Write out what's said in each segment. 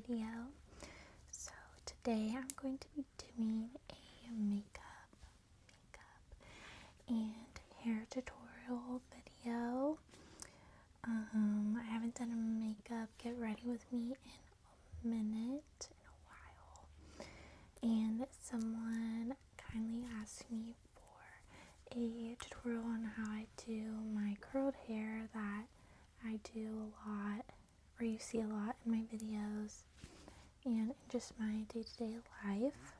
video. So today I'm going to be doing a makeup and hair tutorial video. I haven't done a makeup get ready with me in a while, and someone kindly asked me for a tutorial on how I do my curled hair that I do a lot, or you see a lot in my videos and in just my day-to-day life.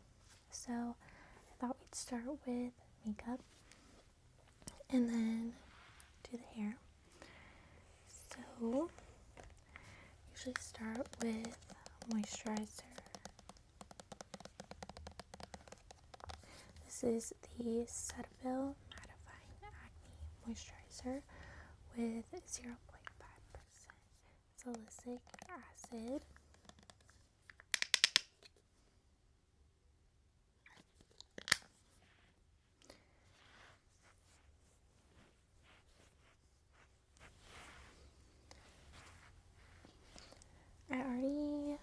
So I thought we'd start with makeup and then do the hair. So usually start with moisturizer. This is the Cetaphil Mattifying Acne Moisturizer with 0.5% salicylic acid. I already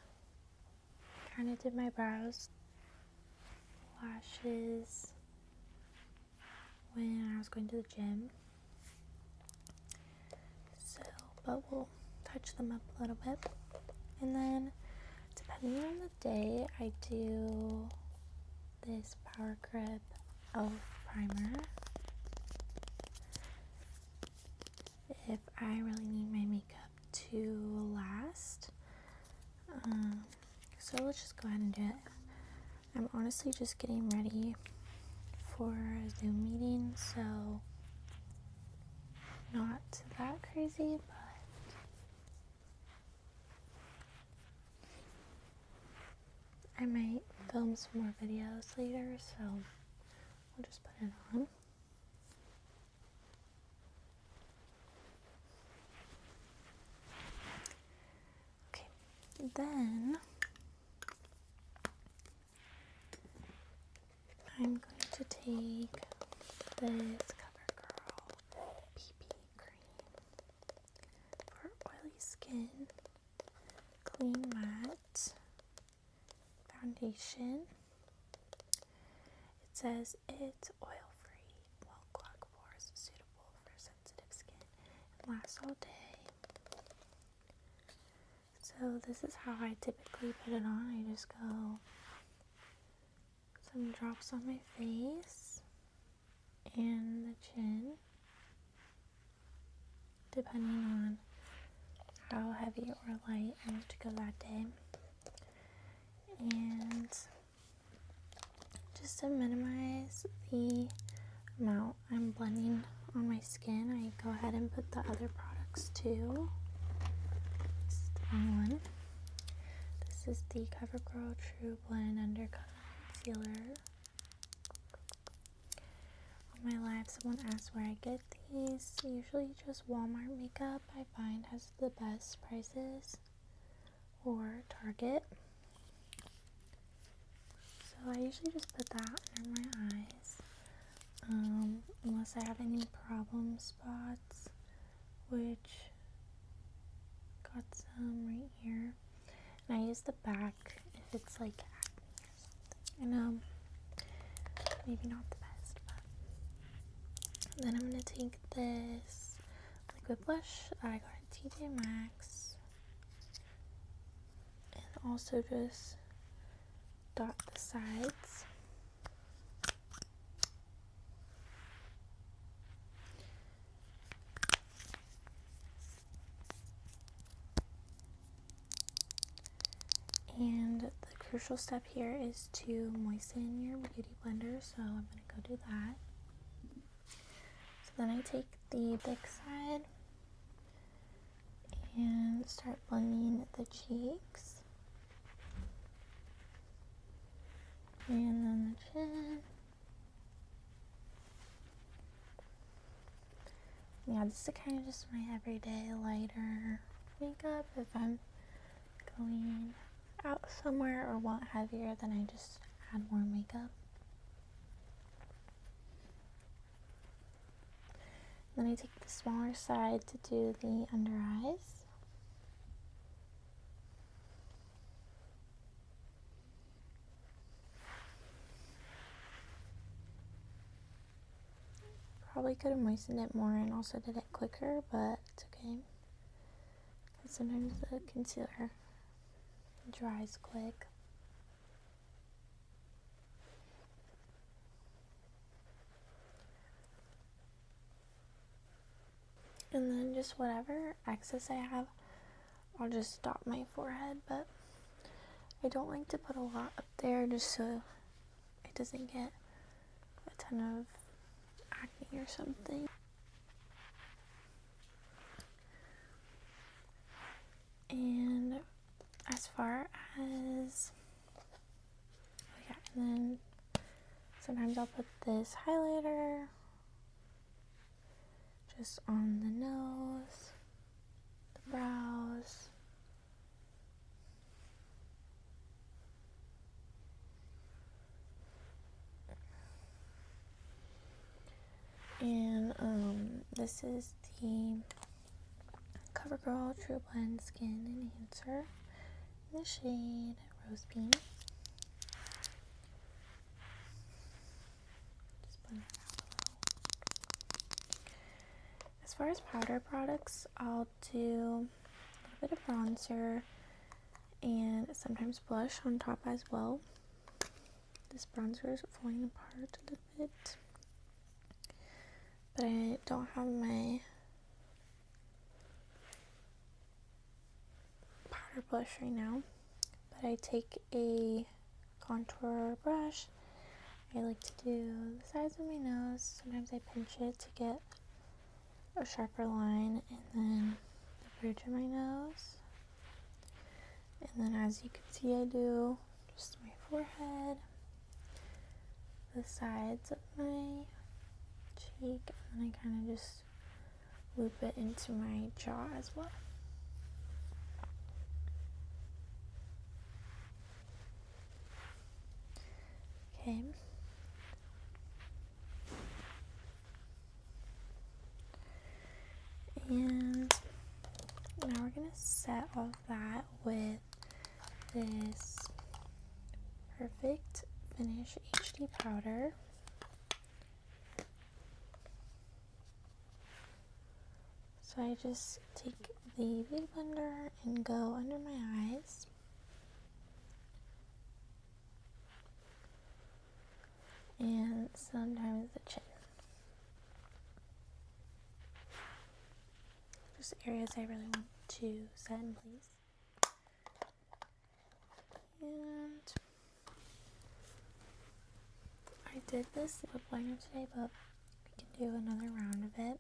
kind of did my brows, lashes when I was going to the gym, but we'll touch them up a little bit. And then depending on the day, I do this Power Grip Elf primer if I really need my makeup to last. So let's just go ahead and do it. I'm honestly just getting ready for a Zoom meeting, so not that crazy, but I might film some more videos later, so we'll just put it on. Okay, then I'm going to take this CoverGirl PP cream for oily skin, clean matte foundation. It says it's oil-free, won't clog pores, suitable for sensitive skin, and lasts all day. So this is how I typically put it on. I just go some drops on my face and the chin, depending on how heavy or light I need to go that day. And just to minimize the amount I'm blending on my skin, I go ahead and put the other products too. This is the wrong one. This is the CoverGirl True Blend Undercover Concealer. On my live, someone asked where I get these. Usually just Walmart makeup, I find, has the best prices, or Target. So I usually just put that under my eyes, unless I have any problem spots, which got some right here. And I use the back if it's like acne or something. I know, maybe not the best, but then I'm going to take this liquid blush that I got at TJ Maxx and also just dot the sides. And the crucial step here is to moisten your beauty blender, so I'm going to go do that. So then I take the big side and start blending the cheeks, and then the chin. Yeah, this is kind of just my everyday lighter makeup. If I'm going out somewhere or want heavier, then I just add more makeup. Then I take the smaller side to do the under eyes. probably could have moistened it more and also did it quicker, but it's okay. Because sometimes the concealer dries quick. And then just whatever excess I have, I'll just dot my forehead, but I don't like to put a lot up there just so it doesn't get a ton of acne or something. And as far as, oh yeah, and then sometimes I'll put this highlighter just on the nose, the brows, and this is the CoverGirl True Blend Skin Enhancer in the shade Rose Pink. Just blend it out a little. As far as powder products, I'll do a little bit of bronzer and sometimes blush on top as well. This bronzer is falling apart a little bit, but I don't have my powder blush right now. But I take a contour brush. I like to do the sides of my nose. Sometimes I pinch it to get a sharper line, and then the bridge of my nose. And then as you can see, I do just my forehead, the sides of my cheek, and then I kind of just loop it into my jaw as well. Okay. And now we're going to set all of that with this Perfect Finish HD powder. So I just take the beauty blender and go under my eyes. And sometimes the chin. Just areas I really want to set in place. And I did this lip liner today, but we can do another round of it.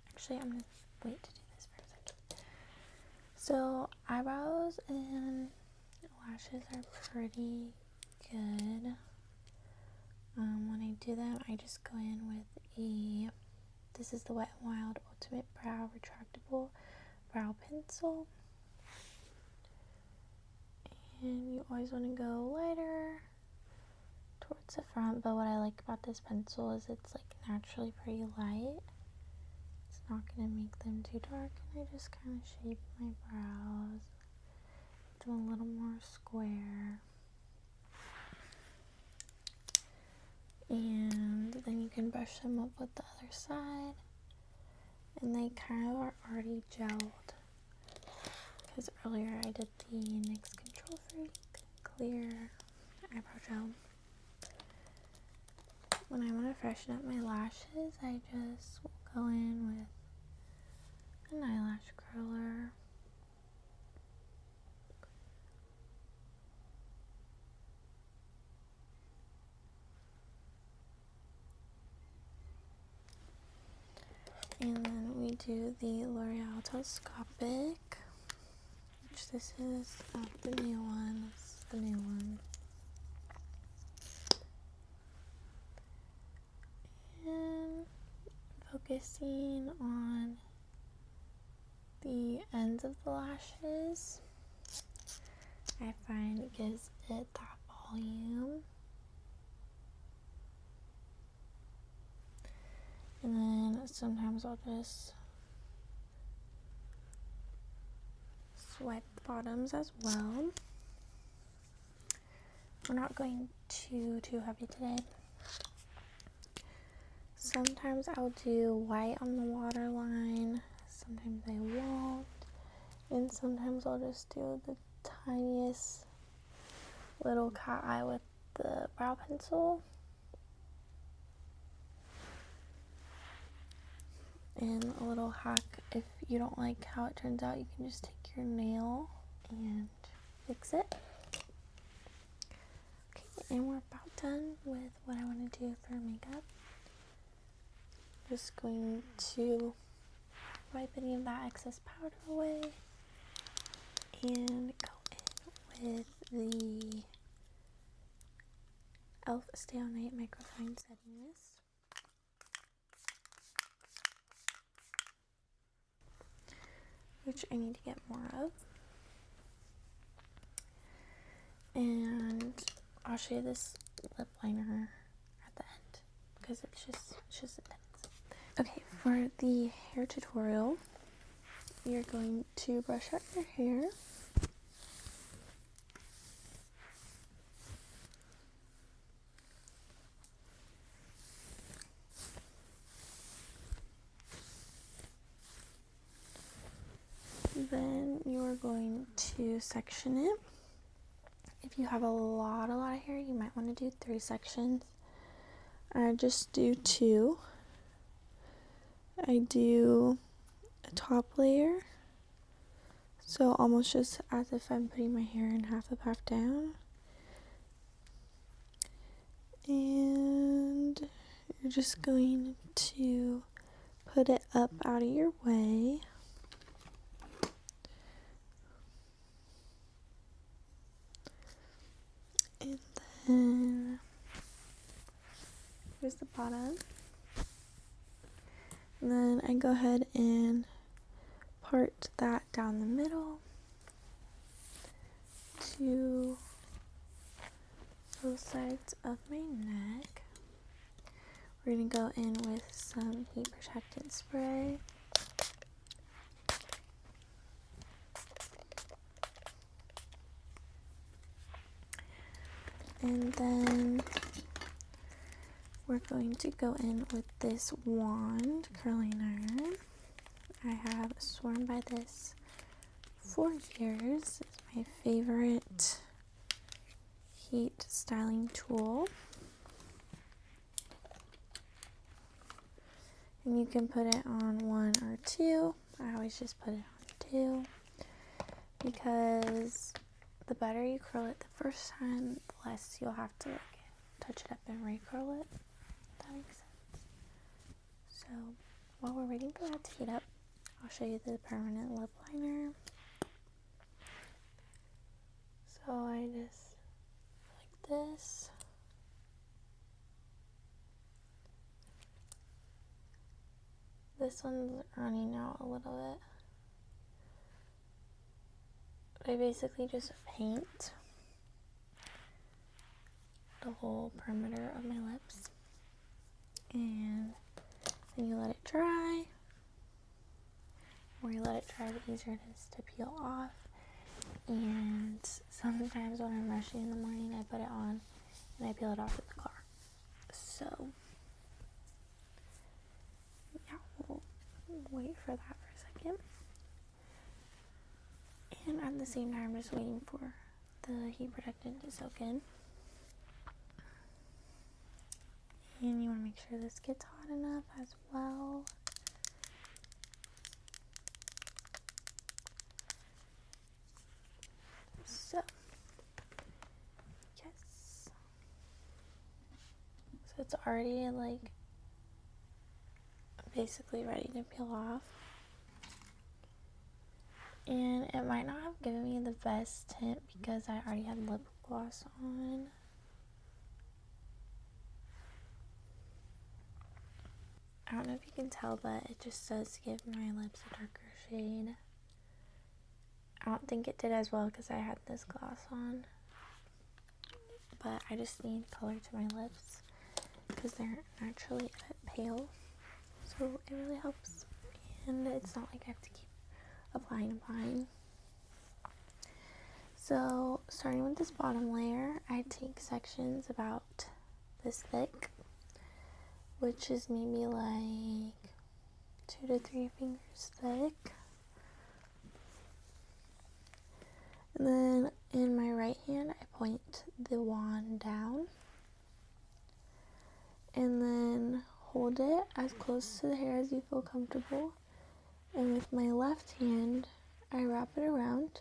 Actually, I'm going to wait to do this for a second. So eyebrows and lashes are pretty good. When I do them, I just go in with this is the Wet n Wild Ultimate Brow Retractable Brow Pencil. And you always want to go lighter towards the front, but what I like about this pencil is it's like naturally pretty light. It's not going to make them too dark, and I just kind of shape my brows, make them a little more square. And then you can brush them up with the other side, and they kind of are already gelled, because earlier I did the NYX Control Freak Clear Eyebrow Gel. When I want to freshen up my lashes, I just will go in with an eyelash curler. And then we do the L'Oreal Telescopic, which this is not the new one, this is the new one. And focusing on the ends of the lashes, I find it gives it that volume. And then sometimes I'll just swipe the bottoms as well. We're not going too heavy today. Sometimes I'll do white on the waterline, sometimes I won't, and sometimes I'll just do the tiniest little cat eye with the brow pencil. And a little hack, if you don't like how it turns out, you can just take your nail and fix it. Okay, and we're about done with what I want to do for makeup. Just going to wipe any of that excess powder away and go in with the e.l.f. Stay All Night Microfine Setting Mist. Which I need to get more of. And I'll show you this lip liner at the end because it's just intense. Okay, for the hair tutorial, you're going to brush out your hair. Then you're going to section it. If you have a lot of hair, you might want to do 3 sections. I just do 2. I do a top layer, so almost just as if I'm putting my hair in half up, half down. And you're just going to put it up out of your way. And then here's the bottom. And then I go ahead and part that down the middle to both sides of my neck. We're going to go in with some heat protectant spray. And then we're going to go in with this wand curling iron. I have sworn by this for years. It's my favorite heat styling tool. And you can put it on 1 or 2. I always just put it on 2 because the better you curl it the first time, the less you'll have to touch it up and re-curl it. If that makes sense. So while we're waiting for that to heat up, I'll show you the permanent lip liner. So I just like this. This one's running out a little bit. I basically just paint the whole perimeter of my lips, and then you let it dry. The more you let it dry, the easier it is to peel off. And sometimes when I'm rushing in the morning, I put it on and I peel it off in the car. So yeah, we'll wait for that for a second. And at the same time, I'm just waiting for the heat protectant to soak in. And you want to make sure this gets hot enough as well. So, yes. So it's already like basically ready to peel off. And it might not have given me the best tint because I already had lip gloss on. I don't know if you can tell, but it just does give my lips a darker shade. I don't think it did as well because I had this gloss on. But I just need color to my lips because they're naturally a bit pale. So it really helps. And it's not like I have to keep applying. So starting with this bottom layer, I take sections about this thick. which is maybe like 2 to 3 fingers thick. And then in my right hand, I point the wand down and then hold it as close to the hair as you feel comfortable. And with my left hand, I wrap it around.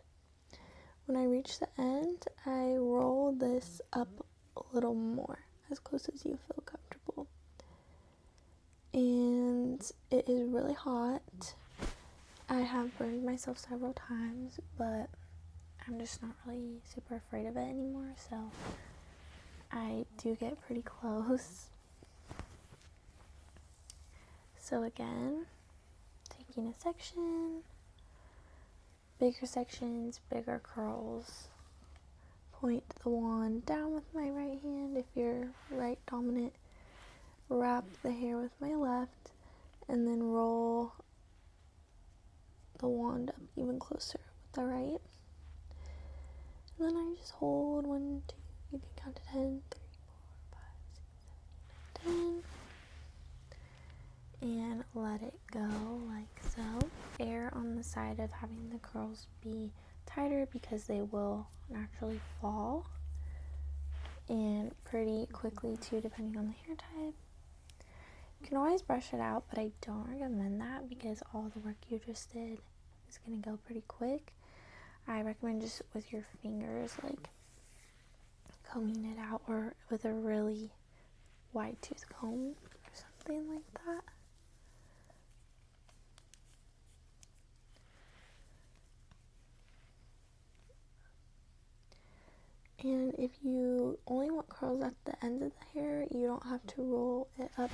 When I reach the end, I roll this up a little more, as close as you feel comfortable. And it is really hot. I have burned myself several times, but I'm just not really super afraid of it anymore, so I do get pretty close. So again, taking a section, bigger sections, bigger curls. Point the wand down with my right hand if you're right dominant. Wrap the hair with my left, and then roll the wand up even closer with the right. And then I just hold 1, 2, you can count to 10, 3, 4, 5, 6, 7, 8, 9, 10. And let it go like so. Err on the side of having the curls be tighter because they will naturally fall, and pretty quickly too, depending on the hair type. You can always brush it out, but I don't recommend that because all the work you just did is going to go pretty quick. I recommend just with your fingers, like combing it out, or with a really wide tooth comb or something like that. And if you only want curls at the ends of the hair, you don't have to roll it up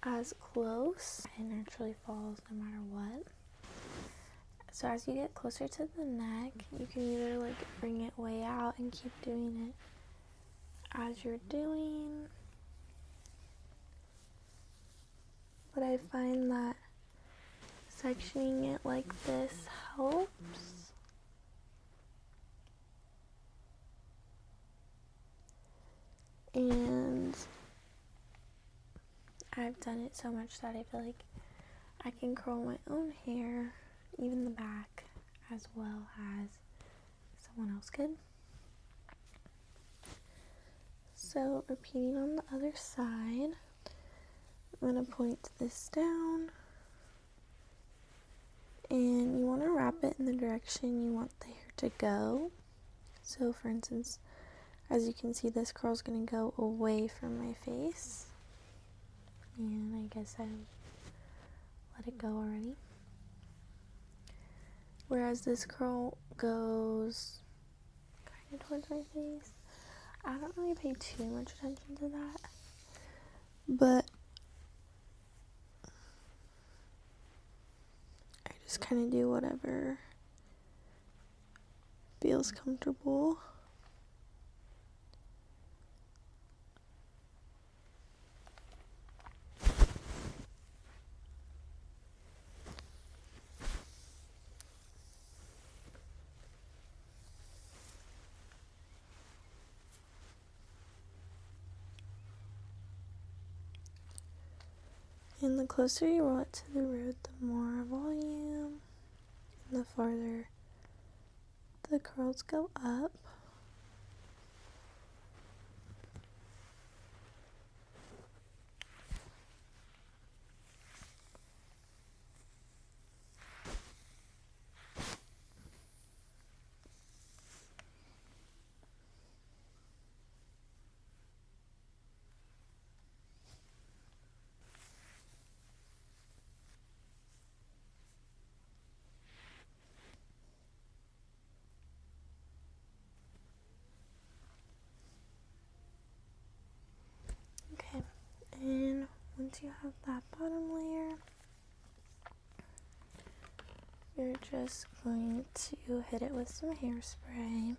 as close. It naturally falls no matter what. So as you get closer to the neck, you can either like bring it way out and keep doing it as you're doing. But I find that sectioning it like this helps. And I've done it so much that I feel like I can curl my own hair, even the back, as well as someone else could. So repeating on the other side, I'm going to point this down, and you want to wrap it in the direction you want the hair to go. So for instance, as you can see, this curl is going to go away from my face, and I guess I let it go already. Whereas this curl goes kind of towards my face. I don't really pay too much attention to that, but I just kind of do whatever feels comfortable. And the closer you roll it to the root, the more volume, and the farther the curls go up. Okay, and once you have that bottom layer, you're just going to hit it with some hairspray.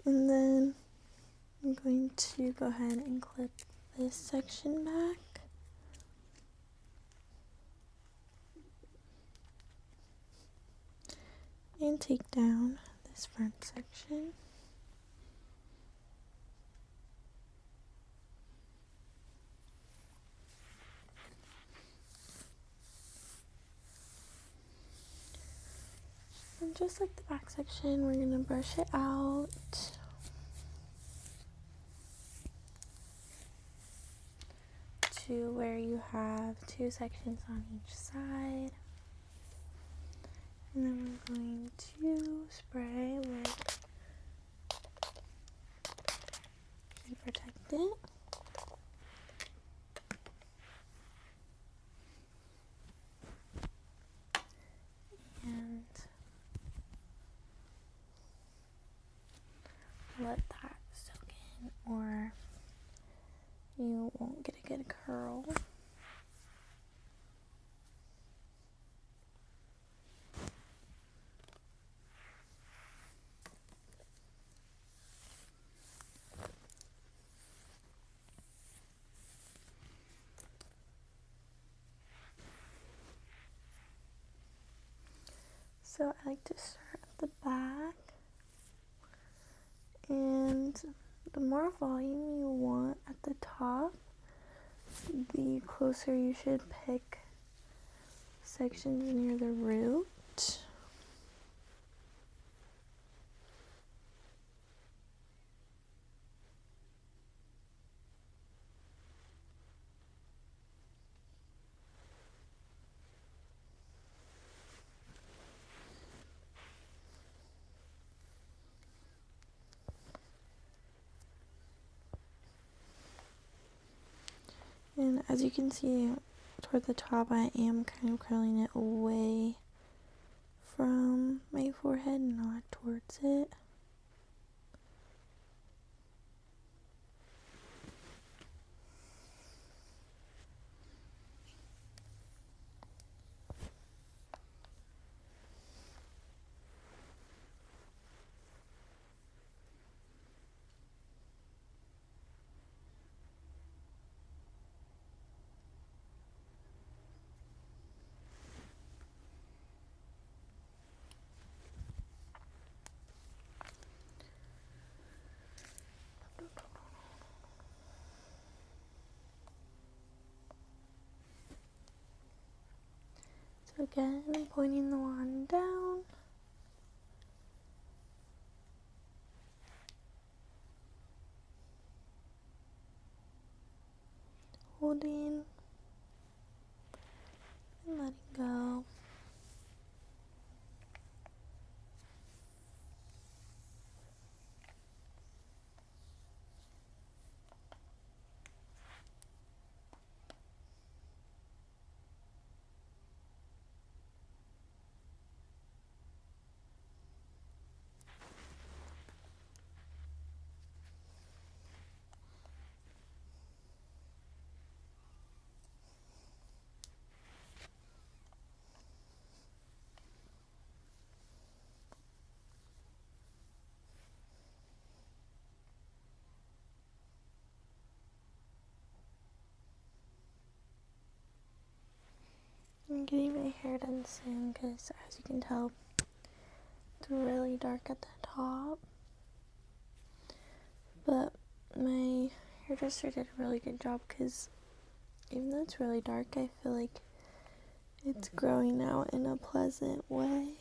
And then I'm going to go ahead and clip this section back. And take down this front section. And just like the back section, we're going to brush it out. To where you have 2 sections on each side. And then we're going to spray with Key Protectant. And let that soak in, or you won't get a good curl. So I like to start at the back, and the more volume you want at the top, the closer you should pick sections near the root. And as you can see toward the top, I am kind of curling it away from my forehead, not towards it. So again, pointing the wand down. Holding and letting go. I'm getting my hair done soon because, as you can tell, it's really dark at the top. But my hairdresser did a really good job because even though it's really dark, I feel like it's growing out in a pleasant way.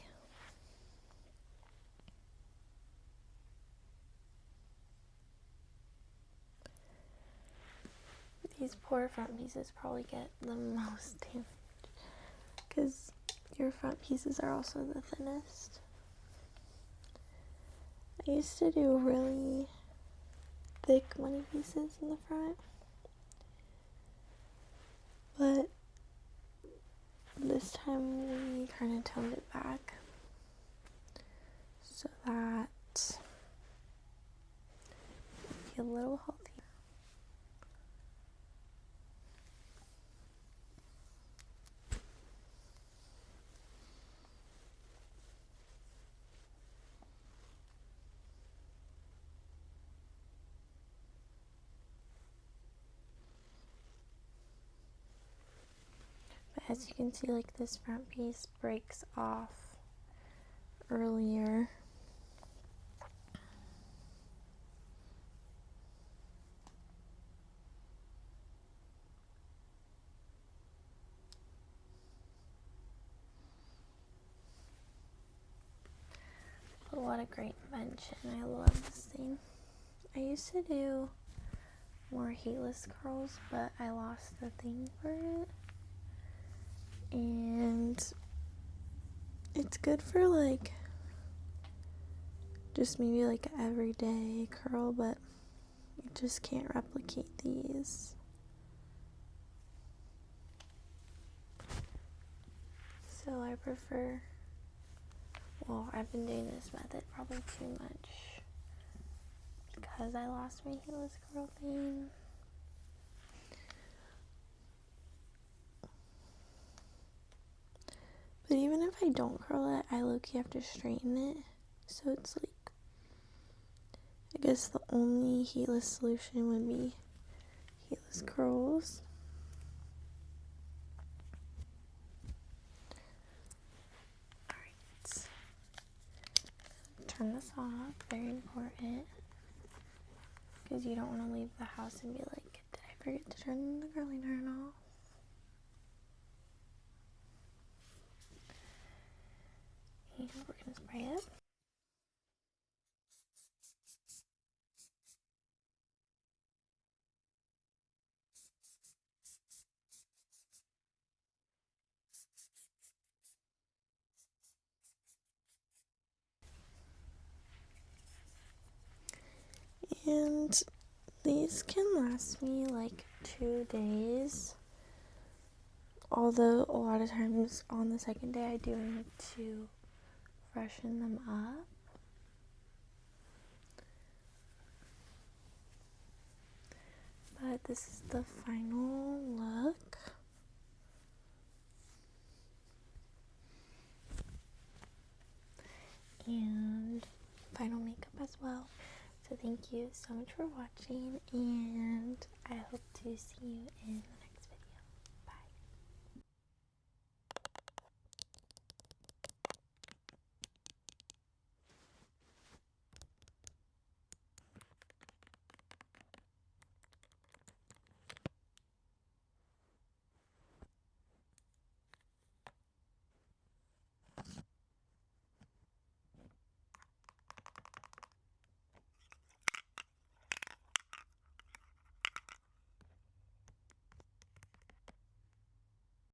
These poor front pieces probably get the most damage because your front pieces are also the thinnest. I used to do really thick money pieces in the front, but this time we kind of toned it back so that it'd be a little healthier. as you can see, like this front piece breaks off earlier. But what a great invention. I love this thing. I used to do more heatless curls, but I lost the thing for it. And it's good for like just maybe like an everyday curl, but you just can't replicate these. So I prefer, well, I've been doing this method probably too much because I lost my heatless curl thing. But even if I don't curl it, I low-key have to straighten it. So it's like, I guess the only heatless solution would be heatless curls. Alright. Turn this off, very important. Because you don't want to leave the house and be like, did I forget to turn the curling iron off? And we're going to spray it. And these can last me like 2 days. Although a lot of times on the second day I do need to freshen them up. But this is the final look. And final makeup as well. So thank you so much for watching, and I hope to see you in